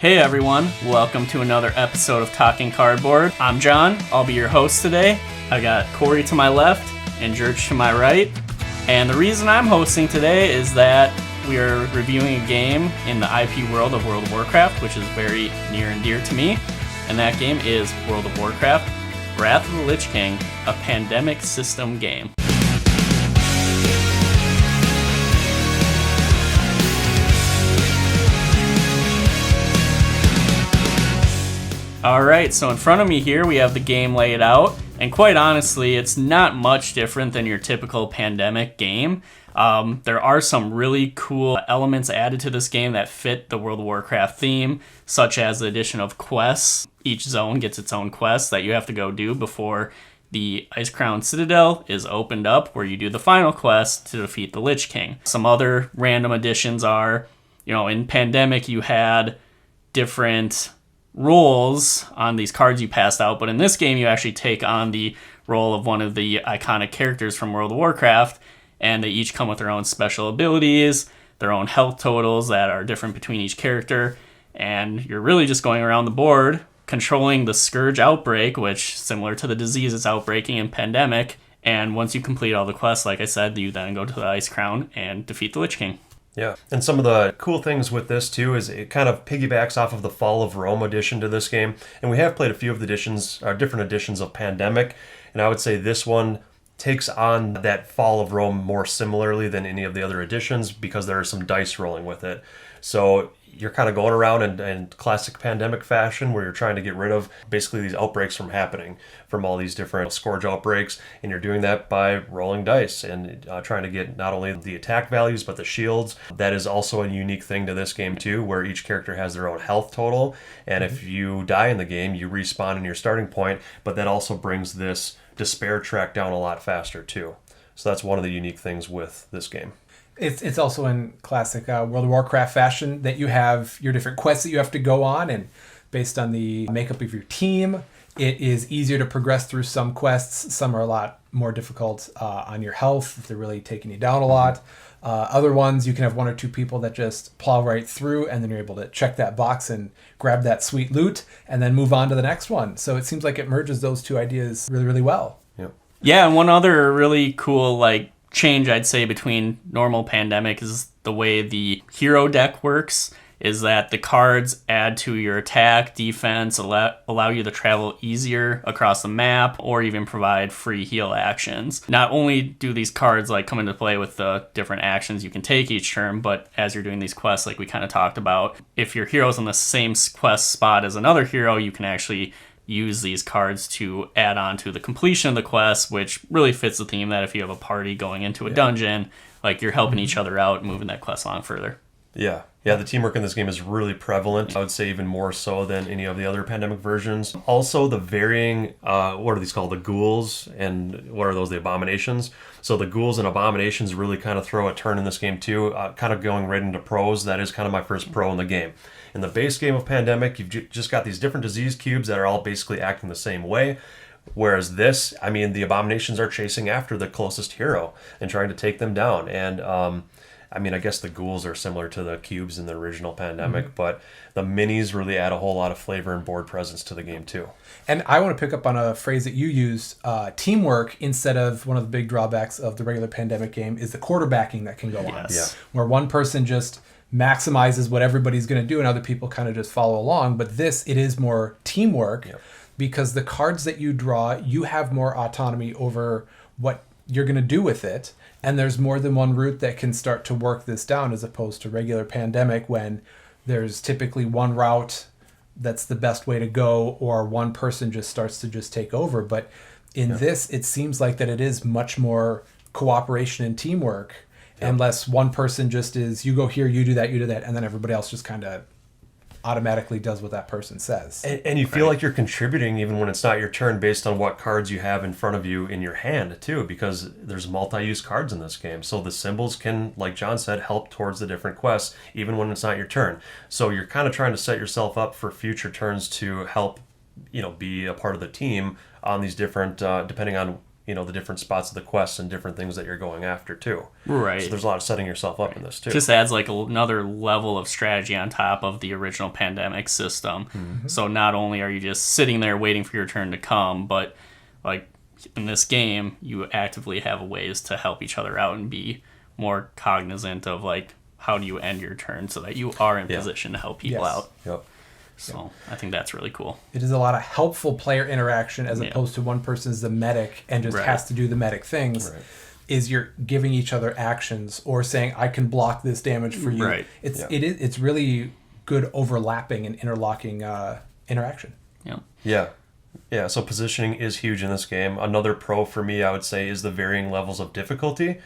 Hey everyone, welcome to another episode of Talking Cardboard. I'm John, I'll be your host today. I got Corey to my left and George to my right. And the reason I'm hosting today is that we are reviewing a game in the IP world of World of Warcraft, which is very near and dear to me. And that game is World of Warcraft, Wrath of the Litch King, a pandemic system game. Alright, so in front of me here we have the game laid out, and quite honestly, it's not much different than your typical pandemic game. There are some really cool elements added to this game that fit the World of Warcraft theme, such as the addition of quests. Each zone gets its own quest that you have to go do before the Icecrown Citadel is opened up, where you do the final quest to defeat the Litch King. Some other random additions are, in Pandemic you had different roles on these cards you passed out, but in this game you actually take on the role of one of the iconic characters from World of Warcraft, and they each come with their own special abilities, their own health totals that are different between each character, and you're really just going around the board controlling the Scourge outbreak, which similar to the disease it's outbreaking in Pandemic. And once you complete all the quests, like I said, you then go to the Icecrown and defeat the Litch King. Yeah, and some of the cool things with this too is it kind of piggybacks off of the Fall of Rome edition to this game, and we have played a few of the different editions of Pandemic, and I would say this one takes on that Fall of Rome more similarly than any of the other editions because there is some dice rolling with it. So you're kind of going around in classic Pandemic fashion where you're trying to get rid of basically these outbreaks from happening from all these different Scourge outbreaks, and you're doing that by rolling dice and trying to get not only the attack values but the shields. That is also a unique thing to this game too, where each character has their own health total, and if you die in the game you respawn in your starting point, but that also brings this despair track down a lot faster too. So that's one of the unique things with this game. It's also in classic World of Warcraft fashion that you have your different quests that you have to go on, and based on the makeup of your team, it is easier to progress through some quests. Some are a lot more difficult on your health if they're really taking you down a lot. Other ones, you can have one or two people that just plow right through, and then you're able to check that box and grab that sweet loot and then move on to the next one. So it seems like it merges those two ideas really, really well. Yeah, and one other really cool change I'd say between normal Pandemic is the way the hero deck works, is that the cards add to your attack, defense, allow you to travel easier across the map, or even provide free heal actions. Not only do these cards come into play with the different actions you can take each turn, but as you're doing these quests, like we kind of talked about, if your hero's on the same quest spot as another hero, you can actually use these cards to add on to the completion of the quest, which really fits the theme that if you have a party going into a dungeon, you're helping each other out and moving that quest along further. Yeah, the teamwork in this game is really prevalent. I would say even more so than any of the other Pandemic versions. Also, the varying, what are these called? The ghouls, and what are those? The abominations. So the ghouls and abominations really kind of throw a turn in this game too, kind of going right into pros. That is kind of my first pro in the game. In the base game of Pandemic, you've just got these different disease cubes that are all basically acting the same way. Whereas this, the abominations are chasing after the closest hero and trying to take them down. And I guess the ghouls are similar to the cubes in the original Pandemic, but the minis really add a whole lot of flavor and board presence to the game too. And I want to pick up on a phrase that you used, teamwork, instead of one of the big drawbacks of the regular Pandemic game is the quarterbacking that can go on. Yes. Where one person just maximizes what everybody's going to do and other people kind of just follow along. But it is more teamwork because the cards that you draw, you have more autonomy over what you're going to do with it. And there's more than one route that can start to work this down, as opposed to regular Pandemic when there's typically one route that's the best way to go, or one person just starts to just take over. But in this, it seems like that it is much more cooperation and teamwork, unless one person just is, you go here, you do that, and then everybody else just kind of automatically does what that person says. And you feel like you're contributing even when it's not your turn based on what cards you have in front of you in your hand too, because there's multi-use cards in this game. So the symbols can, like John said, help towards the different quests even when it's not your turn. So you're kind of trying to set yourself up for future turns to help, be a part of the team on these different, depending on the different spots of the quests and different things that you're going after too. Right. So there's a lot of setting yourself up in this too. Just adds like another level of strategy on top of the original pandemic system. So not only are you just sitting there waiting for your turn to come, but like in this game, you actively have ways to help each other out and be more cognizant of like how do you end your turn so that you are in position to help people out. Yep. So I think that's really cool. It is a lot of helpful player interaction as opposed to one person's the medic and just has to do the medic things. Right. Is you're giving each other actions or saying I can block this damage for you. Right. It's really good overlapping and interlocking interaction. Yeah. Yeah, so positioning is huge in this game. Another pro for me, I would say, is the varying levels of difficulty.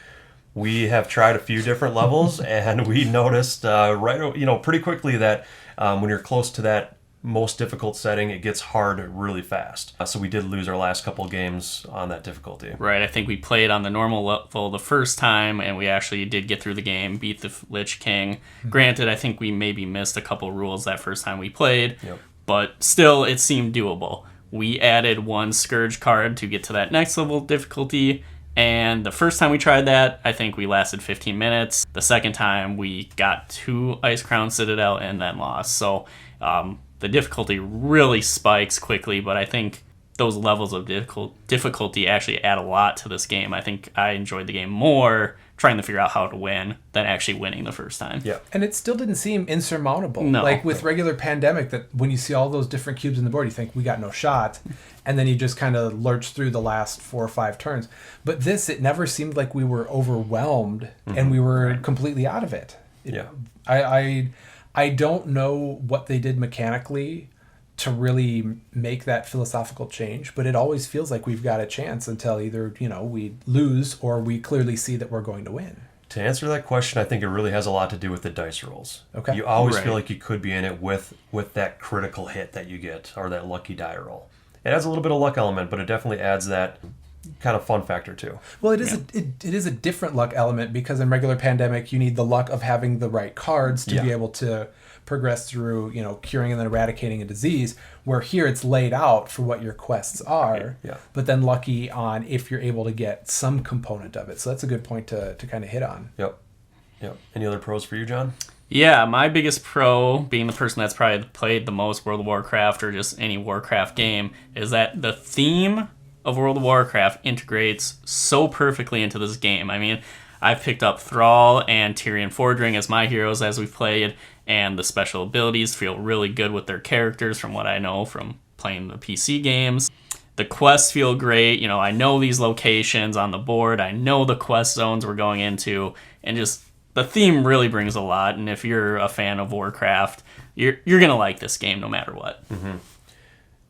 We have tried a few different levels, and we noticed pretty quickly that when you're close to that most difficult setting, it gets hard really fast. So we did lose our last couple games on that difficulty. Right, I think we played on the normal level the first time, and we actually did get through the game, beat the Litch King. Granted, I think we maybe missed a couple rules that first time we played, but still, it seemed doable. We added one Scourge card to get to that next level of difficulty, and the first time we tried that, I think we lasted 15 minutes. The second time, we got 2 Ice Crown Citadel and then lost. So the difficulty really spikes quickly, but I think those levels of difficulty actually add a lot to this game. I think I enjoyed the game more trying to figure out how to win than actually winning the first time. Yeah. And it still didn't seem insurmountable. No. Like with regular pandemic, that when you see all those different cubes in the board, you think we got no shot. And then you just kind of lurch through the last 4 or 5 turns. But this, it never seemed like we were overwhelmed and we were completely out of it. I don't know what they did mechanically to really make that philosophical change, but it always feels like we've got a chance until either, we lose or we clearly see that we're going to win. To answer that question, I think it really has a lot to do with the dice rolls. Okay. You always feel like you could be in it with that critical hit that you get or that lucky die roll. It adds a little bit of luck element, but it definitely adds that kind of fun factor too. Well, it is a different luck element because in regular pandemic you need the luck of having the right cards to be able to progress through, curing and then eradicating a disease, where here it's laid out for what your quests are, but then lucky on if you're able to get some component of it. So that's a good point to kind of hit on. Yep. Any other pros for you, John? Yeah, my biggest pro, being the person that's probably played the most World of Warcraft or just any Warcraft game, is that the theme of World of Warcraft integrates so perfectly into this game. I mean, I've picked up Thrall and Tyrion Fordring as my heroes as we've played, and the special abilities feel really good with their characters from what I know from playing the PC games. The quests feel great. I know these locations on the board. I know the quest zones we're going into, and just the theme really brings a lot. And if you're a fan of Warcraft, you're going to like this game no matter what. Mm-hmm.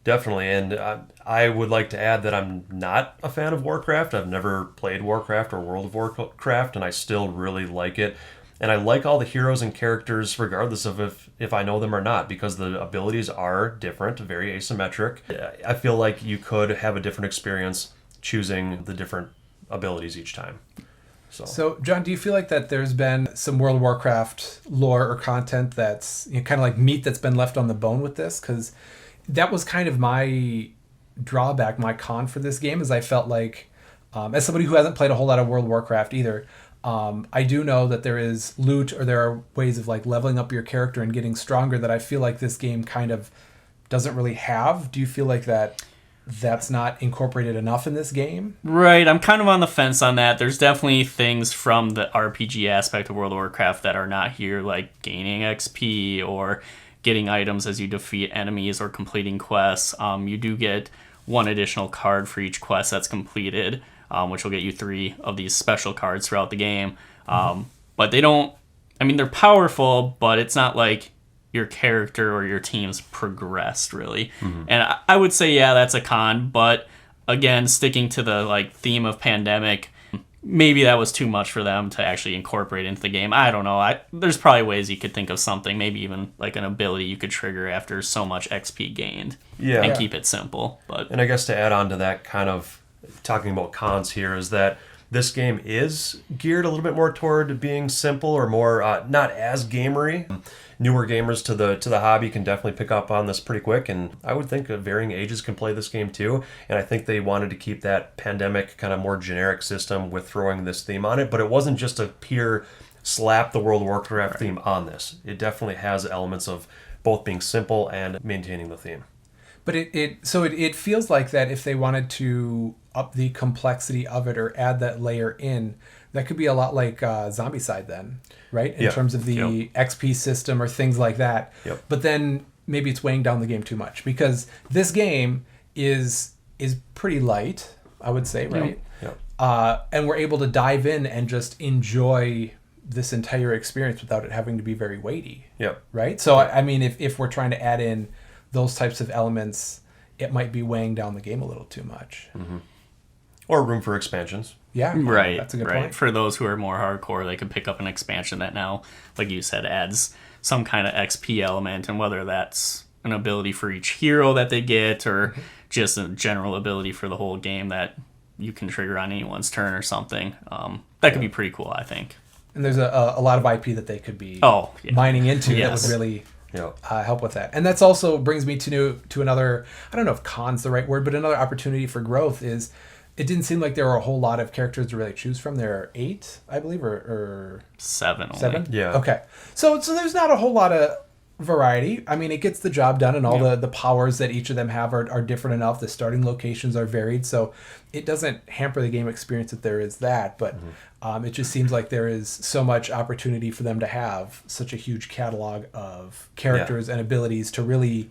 Definitely, and I would like to add that I'm not a fan of Warcraft. I've never played Warcraft or World of Warcraft, and I still really like it. And I like all the heroes and characters regardless of if I know them or not, because the abilities are different, very asymmetric. I feel like you could have a different experience choosing the different abilities each time. So, John, do you feel like that there's been some World of Warcraft lore or content that's kind of like meat that's been left on the bone with this? Because that was kind of my drawback, my con for this game, is I felt like, as somebody who hasn't played a whole lot of World of Warcraft either, I do know that there is loot or there are ways of like leveling up your character and getting stronger that I feel like this game kind of doesn't really have. Do you feel like that's not incorporated enough in this game? Right, I'm kind of on the fence on that. There's definitely things from the RPG aspect of World of Warcraft that are not here, like gaining XP or getting items as you defeat enemies or completing quests. You do get one additional card for each quest that's completed, which will get you 3 of these special cards throughout the game. But they're powerful, but it's not like your character or your team's progressed really. And I would say, that's a con, but again, sticking to the theme of pandemic, maybe that was too much for them to actually incorporate into the game. I don't know. There's probably ways you could think of something, maybe even like an ability you could trigger after so much XP gained and keep it simple. And I guess to add on to that, kind of talking about cons here, is that this game is geared a little bit more toward being simple or more not as gamery. Newer gamers to the hobby can definitely pick up on this pretty quick, and I would think varying ages can play this game too. And I think they wanted to keep that pandemic kind of more generic system with throwing this theme on it, but it wasn't just a pure slap the World of Warcraft theme on this. It definitely has elements of both being simple and maintaining the theme. But it feels like that if they wanted to up the complexity of it or add that layer in, that could be a lot like Zombicide then, right? In terms of the XP system or things like that. Yep. But then maybe it's weighing down the game too much, because this game is pretty light, I would say, right? Yep. And we're able to dive in and just enjoy this entire experience without it having to be very weighty. Yep. Right? So, I mean, if we're trying to add in those types of elements, it might be weighing down the game a little too much. Mm-hmm. Or room for expansions. Yeah, right. That's a good point. For those who are more hardcore, they could pick up an expansion that now, like you said, adds some kind of XP element, and whether that's an ability for each hero that they get or just a general ability for the whole game that you can trigger on anyone's turn or something. That could be pretty cool, I think. And there's a lot of IP that they could be mining into that would really help with that. And that's also brings me to another, I don't know if con's the right word, but another opportunity for growth is it didn't seem like there were a whole lot of characters to really choose from. There are 8, I believe, or 7 only. 7? Yeah. Okay. So there's not a whole lot of variety. I mean, it gets the job done, and all the powers that each of them have are different enough. The starting locations are varied, so it doesn't hamper the game experience that there is that, but it just seems like there is so much opportunity for them to have such a huge catalog of characters and abilities to really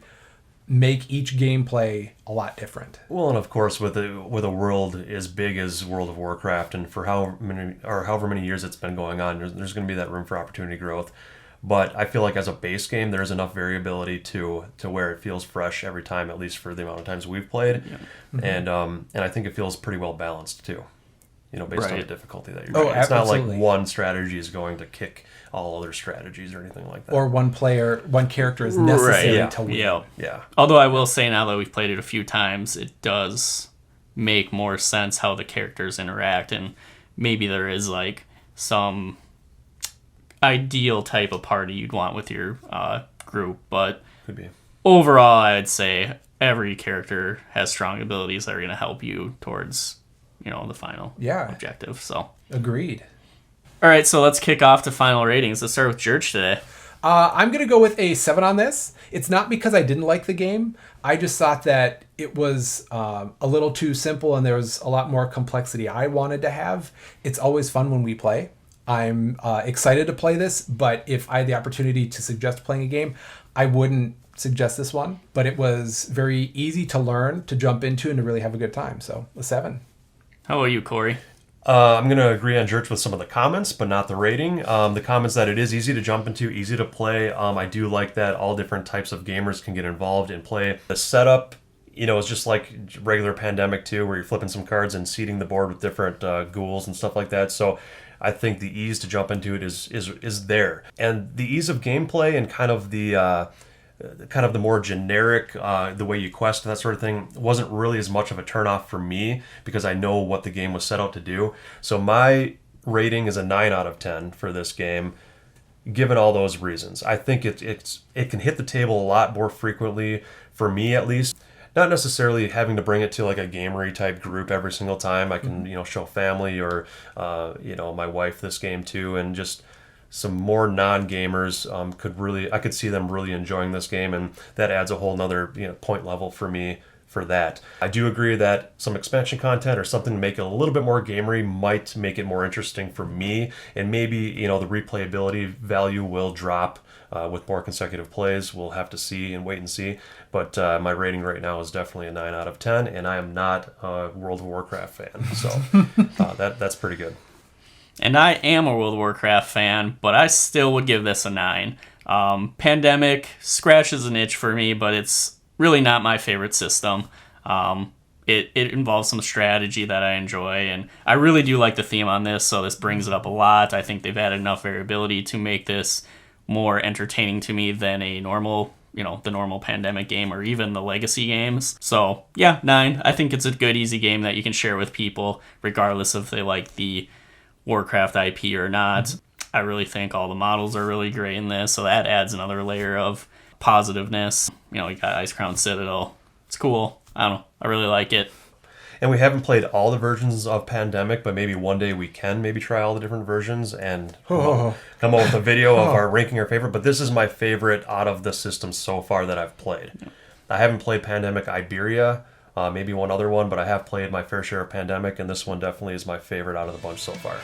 make each gameplay a lot different. Well, and of course, with a world as big as World of Warcraft, and for however many years it's been going on, there's going to be that room for opportunity growth. But I feel like as a base game, there's enough variability to where it feels fresh every time, at least for the amount of times we've played, and I think it feels pretty well balanced too. Based on the difficulty that you're doing. It's not like one strategy is going to kick all other strategies or anything like that. Or one character is necessary to win. Yeah. Although I will say, now that we've played it a few times, it does make more sense how the characters interact, and maybe there is like some ideal type of party you'd want with your group, but could be. Overall, I'd say every character has strong abilities that are going to help you towards the final objective. So agreed. All right, so let's kick off the final ratings. Let's start with Church today. I'm going to go with a 7 on this. It's not because I didn't like the game. I just thought that it was a little too simple and there was a lot more complexity I wanted to have. It's always fun when we play. I'm excited to play this, but if I had the opportunity to suggest playing a game, I wouldn't suggest this one. But it was very easy to learn, to jump into, and to really have a good time. So a 7. How about you, Corey? I'm going to agree on Church with some of the comments, but not the rating. The comments that it is easy to jump into, easy to play. I do like that all different types of gamers can get involved and play. The setup, is just like regular Pandemic 2, where you're flipping some cards and seeding the board with different ghouls and stuff like that. So I think the ease to jump into it is there. And the ease of gameplay and kind of the more generic, the way you quest and that sort of thing, wasn't really as much of a turnoff for me because I know what the game was set out to do. So my rating is a 9 out of 10 for this game, given all those reasons. I think it can hit the table a lot more frequently, for me at least. Not necessarily having to bring it to like a gamery type group every single time. I can show family or my wife this game too, and just some more non-gamers I could see them really enjoying this game, and that adds a whole nother point level for me for that. I do agree that some expansion content or something to make it a little bit more gamery might make it more interesting for me, and maybe the replayability value will drop with more consecutive plays. We'll have to see and wait and see, but my rating right now is definitely a 9 out of 10, and I am not a World of Warcraft fan, so that's pretty good. And I am a World of Warcraft fan, but I still would give this a 9. Pandemic scratches an itch for me, but it's really not my favorite system. It involves some strategy that I enjoy, and I really do like the theme on this, so this brings it up a lot. I think they've added enough variability to make this more entertaining to me than a normal the normal Pandemic game or even the Legacy games. So yeah, 9. I think it's a good, easy game that you can share with people, regardless if they like the Warcraft IP or not. I really think all the models are really great in this, so that adds another layer of positiveness. You got Ice Crown Citadel. It's cool. I don't know. I really like it. And we haven't played all the versions of Pandemic, but maybe one day we can maybe try all the different versions and come up with a video of our ranking our favorite. But this is my favorite out of the systems so far that I've played. Yeah. I haven't played Pandemic Iberia, maybe one other one, but I have played my fair share of Pandemic, and this one definitely is my favorite out of the bunch so far.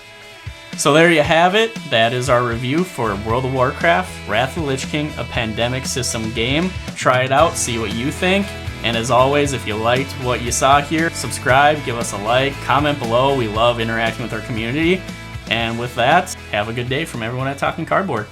So there you have it. That is our review for World of Warcraft, Wrath of the Lich King, a Pandemic system game. Try it out, see what you think. And as always, if you liked what you saw here, subscribe, give us a like, comment below. We love interacting with our community. And with that, have a good day from everyone at Talking Cardboard.